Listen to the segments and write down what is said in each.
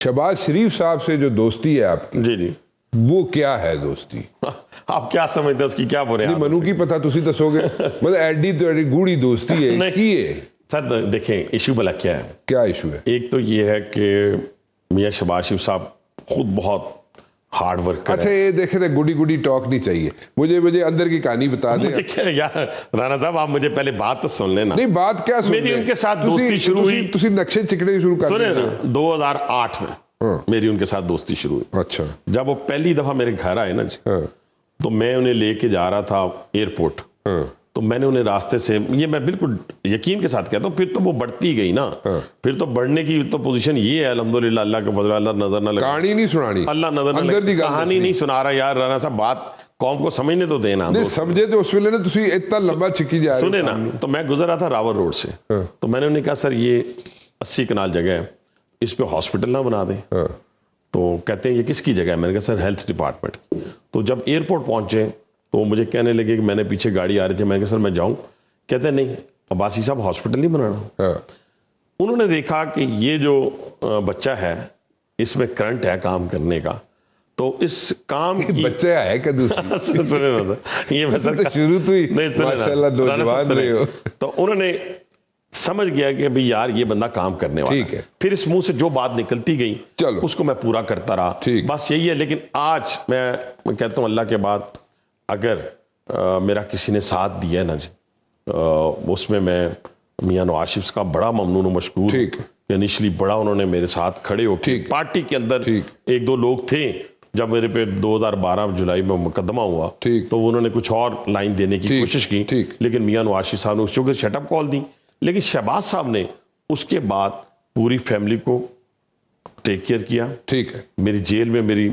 شہباز شریف صاحب سے جو دوستی ہے آپ کی، جی جی، وہ کیا ہے دوستی؟ آپ کیا سمجھتے ہیں اس کی کیا بنیاد؟ منو کی پتہ تسی دسو گے، مطلب ایڈی تو ایڈی گوڑی دوستی ہے کی ہے؟ سر دیکھیں ایشو بلا کیا ہے، کیا ایشو ہے؟ ایک تو یہ ہے کہ میاں شہباز شریف صاحب خود بہت ہارڈ ورکر اچھا یہ دیکھ رہے گوڑی گوڑی ٹاک نہیں چاہیے، مجھے اندر کی کہانی بتا دیں یار رانا صاحب، آپ مجھے پہلے بات تو سن لینا۔ نہیں بات کیا سن میری ان کے ساتھ دوستی شروع ہوئی، تسی نقشے چکڑے شروع کر سنیں نا 2008 میں میری ان کے ساتھ دوستی شروع ہوئی۔ اچھا، جب وہ پہلی دفعہ میرے گھر آئے نا جی، تو میں انہیں لے کے جا رہا تھا ایئرپورٹ، تو میں نے انہیں راستے سے، یہ میں بالکل یقین کے ساتھ کہتا ہوں، پھر تو وہ بڑھتی گئی نا، پھر تو بڑھنے کی تو پوزیشن یہ ہے الحمدللہ، اللہ کے فضل، اللہ نظر نہ لگے، کہانی نہیں سنانی، اللہ نظر نہ لگے، کہانی نہیں سنا رہا یار رانا صاحب، بات قوم کو سمجھنے تو دینا، نہیں سمجھے تو اس ویلے نا تسی اتنا لمبا چکی جا رہے سنے نا۔ تو میں گزر رہا تھا راول روڈ سے، تو میں نے انہیں کہا سر یہ 80 کنال جگہ ہے، اس پہ ہاسپٹل نہ بنا دیں؟ تو کہتے ہیں یہ کس کی جگہ ہے؟ میں نے کہا سر ہیلتھ ڈپارٹمنٹ۔ تو جب ایئرپورٹ پہنچے تو وہ مجھے کہنے لگے کہ میں نے پیچھے گاڑی آ رہی تھی، میں نے کہا سر میں جاؤں؟ کہتے ہیں نہیں عباسی صاحب ہاسپٹل نہیں بنانا۔ انہوں نے دیکھا کہ یہ جو بچہ ہے اس میں کرنٹ ہے کام کرنے کا، تو اس کام کی بچہ ہے کہ دوسری سنیں نا سر، یہ میں سر شروع تو ہی نہیں سنیں نا، ماشاءاللہ نوجوان رہے ہو، تو انہوں نے سمجھ گیا کہ بھئی یار یہ بندہ کام کرنے والا ہے۔ پھر اس منہ سے جو بات نکلتی گئی اس کو میں پورا کرتا رہا، بس یہی ہے۔ لیکن آج میں کہتا ہوں اللہ کے بعد اگر میرا کسی نے ساتھ دیا ہے نا جی، اس میں میاں نواز شریف کا بڑا ممنون و مشکور، انیشلی بڑا انہوں نے میرے ساتھ کھڑے ہو کے، پارٹی کے اندر ایک دو لوگ تھے جب میرے پہ 2012 جولائی میں مقدمہ ہوا تو انہوں نے کچھ اور لائن دینے کی کوشش کی، لیکن میاں نواز شریف صاحب نے اس کو شٹ اپ کال دی۔ لیکن شہباز صاحب نے اس کے بعد پوری فیملی کو ٹیک کیئر کیا، ٹھیک ہے، میری جیل میں میری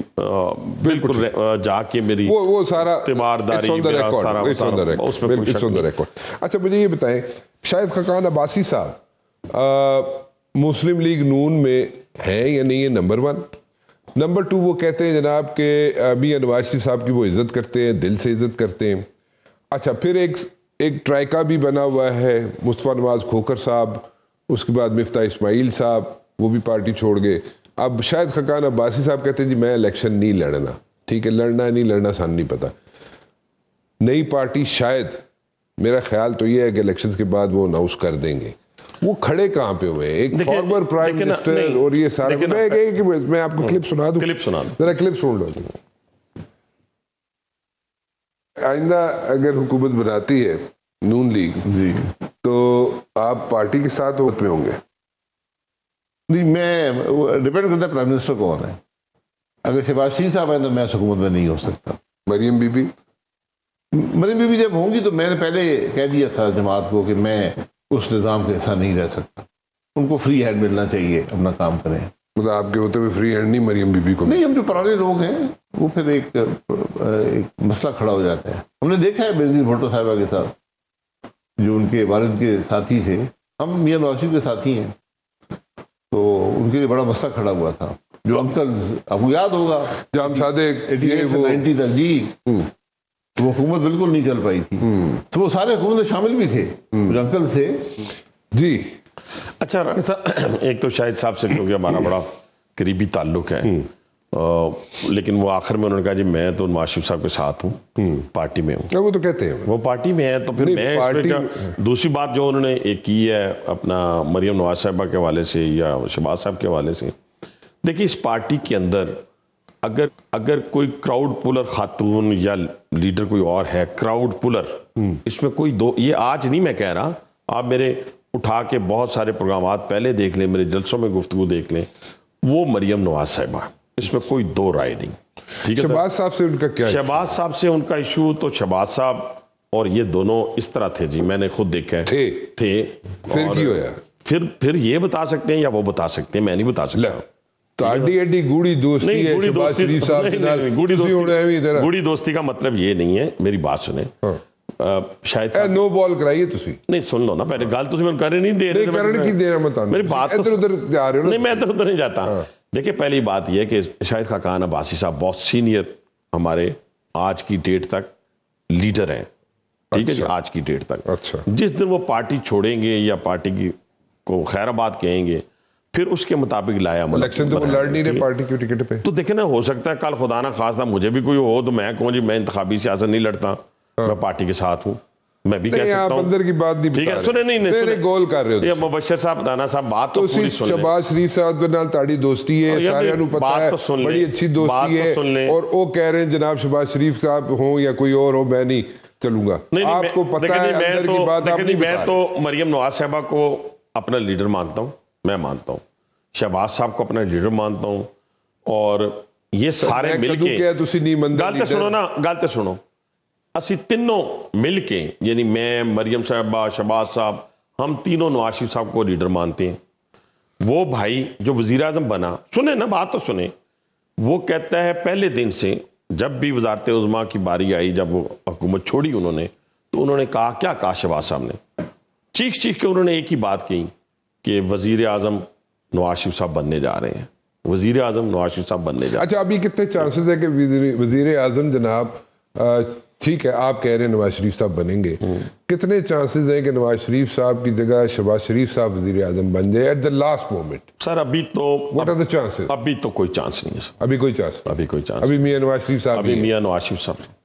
بالکل جا کے میری وہ سارا تیمارداری اس میں کوئی ریکارڈ۔ اچھا مجھے یہ بتائیں، شاہد خاقان عباسی صاحب مسلم لیگ نون میں ہیں یا نہیں ہے؟ نمبر 1۔ نمبر 2 وہ کہتے ہیں جناب کہ میاں نواز شریف صاحب کی وہ عزت کرتے ہیں، دل سے عزت کرتے ہیں۔ اچھا پھر ایک ٹرائکا بھی بنا ہوا ہے، مصطفیٰ نواز کھوکھر صاحب، اس کے بعد مفتاح اسماعیل صاحب، وہ بھی پارٹی چھوڑ گئے۔ اب شاہد خاقان عباسی صاحب کہتے ہیں جی میں الیکشن نہیں لڑنا، ٹھیک ہے، لڑنا نہیں لڑنا سان نہیں پتا۔ نئی پارٹی شاید، میرا خیال تو یہ ہے کہ الیکشنز کے بعد وہ اناؤنس کر دیں گے۔ وہ کھڑے کہاں پہ ہوئے؟ ایک فارمر پرائم منسٹر اور یہ سارا، میں آپ کو کلپ سنا دوں، ذرا کلپ سن لو۔ آئندہ اگر حکومت بناتی ہے نون لیگ جی تو آپ پارٹی کے ساتھ ووٹ میں ہوں گے؟ جی میں ڈیپینڈ کرتا ہے پرائم منسٹر کون ہے۔ اگر شہباز شریف صاحب ہیں تو میں حکومت میں نہیں ہو سکتا۔ مریم بی بی جب ہوں گی تو میں نے پہلے کہہ دیا تھا جماعت کو کہ میں اس نظام کے حصہ نہیں رہ سکتا، ان کو فری ہینڈ ملنا چاہیے، اپنا کام کریں۔ مطلب آپ کے ہوتے ہوئے فری ہینڈ نہیں مریم بی بی کو؟ نہیں، ہم جو پرانے لوگ ہیں وہ پھر ایک مسئلہ کھڑا ہو جاتا ہے۔ ہم نے دیکھا ہے بینظیر بھٹو صاحبہ کے ساتھ، جو ان کے والد کے ساتھی تھے، ہم میاں نواز شریف کے ساتھی ہیں، تو ان کے لیے بڑا مسئلہ کھڑا ہوا تھا۔ جو انکل آپ کو یاد ہوگا جام صادق 88 سے 90 تک، جی وہ حکومت بالکل نہیں چل پائی تھی، تو وہ سارے حکومت میں شامل بھی تھے جو انکل سے۔ جی اچھا ایک تو شاہد صاحب سے کیونکہ ہمارا بڑا قریبی تعلق ہے، لیکن وہ آخر میں انہوں نے کہا جی میں تو نواز شریف صاحب کے ساتھ ہوں، پارٹی میں ہوں۔ وہ تو کہتے ہیں وہ پارٹی میں ہے، تو پھر میں دوسری بات جو انہوں نے ایک کی ہے اپنا مریم نواز صاحبہ کے حوالے سے یا شہباز صاحب کے حوالے سے، دیکھیے اس پارٹی کے اندر اگر کوئی کراؤڈ پولر خاتون یا لیڈر کوئی اور ہے، کراؤڈ پولر، اس میں کوئی یہ آج نہیں میں کہہ رہا، آپ میرے اٹھا کے بہت سارے پروگرامات پہلے دیکھ لیں، میرے جلسوں میں گفتگو دیکھ لیں، وہ مریم نواز صاحبہ، اس میں کوئی دو رائے نہیں۔ ٹھیک ہے، شہباز صاحب سے ان کا کیا؟ شہباز صاحب سے ان کا ایشو تو شہباز صاحب اور یہ دونوں اس طرح تھے جی، میں نے خود دیکھا ہے تھے۔ پھر کی ہویا؟ پھر یہ بتا سکتے ہیں یا وہ بتا سکتے ہیں، میں نہیں بتا سکتا۔ تو ایڈی گوڑی دوستی ہے شہباز شریف صاحب، گوڑی دوستی کا مطلب یہ نہیں ہے، میری بات سنیں، شاید نو بال کرائیے تسی، نہیں سن لو نا پہلے گل، تسی میں کرنے نہیں دے رہے، میری بات ادھر جا رہے ہو۔ نہیں میں ادھر ادھر نہیں جاتا۔ دیکھیں پہلی بات یہ ہے کہ شاہد خاقان عباسی صاحب بہت سینئر ہمارے آج کی ڈیٹ تک لیڈر ہیں، ٹھیک ہے جی، آج کی ڈیٹ تک۔ جس دن وہ پارٹی چھوڑیں گے یا پارٹی کو خیر آباد کہیں گے، پھر اس کے مطابق لایا الیکشن تو وہ لڑ نہیں رہے پارٹی کی ٹکٹ پہ. تو دیکھیں نا، ہو سکتا ہے کل خدا نہ خواستہ مجھے بھی کوئی ہو تو میں کہوں جی میں انتخابی سیاست نہیں لڑتا، میں پارٹی کے ساتھ ہوں، میں بھی کہہ سکتا ہوں. اندر کی بات نہیں ٹھیک ہے، بتا سنیں نہیں گول کر رہے ہو مبشر صاحب، رانا صاحب بات تو پوری سن لیں. شہباز شریف صاحب کے نال تاڑی دوستی ہے، سارے نو پتہ ہے، بڑی اچھی دوستی ہے، اور وہ کہہ رہے ہیں جناب شہباز شریف صاحب ہوں یا کوئی اور ہو میں نہیں چلوں گا. آپ کو پتہ ہے اندر کی بات آپ نہیں بتا رہے. میں تو مریم نواز صاحبہ کو اپنا لیڈر مانتا ہوں، میں مانتا ہوں شہباز صاحب کو اپنا لیڈر مانتا ہوں، اور یہ سارے مل کے گالتے سنو نا، گالتے سنو، اسی تینوں مل کے، یعنی میں، مریم صاحبہ، شہباز صاحب، ہم تینوں نواز شریف صاحب کو لیڈر مانتے ہیں. وہ بھائی جو وزیر اعظم بنا، سنیں نا بات تو سنیں، وہ کہتا ہے پہلے دن سے جب بھی وزارت عظمیٰ کی باری آئی، جب وہ حکومت چھوڑی انہوں نے، تو انہوں نے کہا، کیا کہا شہباز صاحب نے؟ چیخ چیخ کے انہوں نے ایک ہی بات کہی کہ وزیر اعظم نواز شریف صاحب بننے جا رہے ہیں، وزیر اعظم نواز شریف صاحب بننے جا رہے ہیں. اچھا، ابھی کتنے چانسز ہے کہ وزیر اعظم جناب، ٹھیک ہے آپ کہہ رہے ہیں نواز شریف صاحب بنیں گے، کتنے چانسز ہیں کہ نواز شریف صاحب کی جگہ شہباز شریف صاحب وزیر اعظم بن جائے ایٹ دا لاسٹ مومنٹ؟ سر ابھی تو واٹ آر دا چانسز؟ ابھی تو کوئی چانس نہیں ہے سر. ابھی کوئی چانس؟ ابھی کوئی چانس. ابھی میاں نواز شریف صاحب، ابھی میاں نواز شریف صاحب